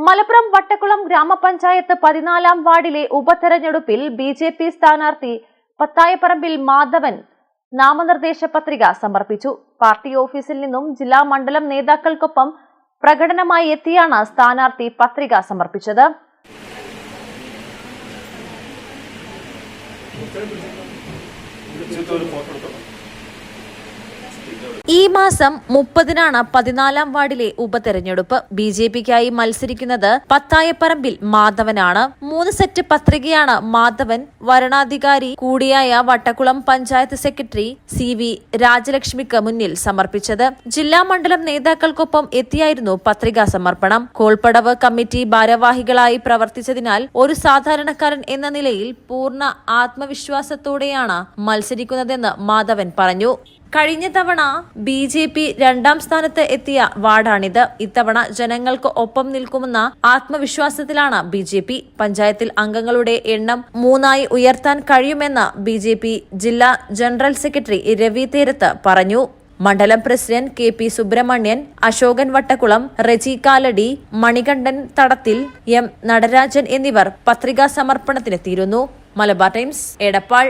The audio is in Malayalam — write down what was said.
മലപ്പുറം വട്ടക്കുളം ഗ്രാമപഞ്ചായത്ത് 14-ാം വാർഡിലെ ഉപതെരഞ്ഞെടുപ്പിൽ ബിജെപി സ്ഥാനാർത്ഥി പത്തായപ്പറമ്പിൽ മാധവൻ നാമനിർദ്ദേശ പത്രിക സമർപ്പിച്ചു. പാർട്ടി ഓഫീസിൽ നിന്നും ജില്ലാ മണ്ഡലം നേതാക്കൾക്കൊപ്പം പ്രകടനമായി എത്തിയാണ് സ്ഥാനാർത്ഥി പത്രിക സമർപ്പിച്ചത്. ഈ മാസം 30-നാണ് 14-ാം വാർഡിലെ ഉപതെരഞ്ഞെടുപ്പ്. ബിജെപിക്കായി മത്സരിക്കുന്നത് പത്തായപ്പറമ്പിൽ മാധവനാണ്. 3 സെറ്റ് പത്രികയാണ് മാധവൻ വരണാധികാരി കൂടിയായ വട്ടക്കുളം പഞ്ചായത്ത് സെക്രട്ടറി CV രാജലക്ഷ്മിക്ക് മുന്നിൽ സമർപ്പിച്ചത്. ജില്ലാ മണ്ഡലം നേതാക്കൾക്കൊപ്പം എത്തിയായിരുന്നു പത്രികാ സമർപ്പണം. കോൾപ്പടവ് കമ്മിറ്റി ഭാരവാഹികളായി പ്രവർത്തിച്ചതിനാൽ ഒരു സാധാരണക്കാരൻ എന്ന നിലയിൽ പൂർണ്ണ ആത്മവിശ്വാസത്തോടെയാണ് മത്സരിക്കുന്നതെന്ന് മാധവൻ പറഞ്ഞു. കഴിഞ്ഞ തവണ ബിജെപി 2-ാം സ്ഥാനത്ത് എത്തിയ വാർഡാണിത്. ഇത്തവണ ജനങ്ങൾക്ക് ഒപ്പം നിൽക്കുമെന്ന ആത്മവിശ്വാസത്തിലാണ് ബിജെപി. പഞ്ചായത്തിൽ അംഗങ്ങളുടെ എണ്ണം 3-ആയി ഉയർത്താൻ കഴിയുമെന്ന് ബിജെപി ജില്ലാ ജനറൽ സെക്രട്ടറി രവി തേരത്ത് പറഞ്ഞു. മണ്ഡലം president KP Subrahmanian, Ashokan Vattakkulam, Reji Kalady, Manikandan Thadathil, M Natarajan എന്നിവർ പത്രികാ സമർപ്പണത്തിനെത്തിയിരുന്നു. മലബാർ ടൈംസ്, എടപ്പാൾ.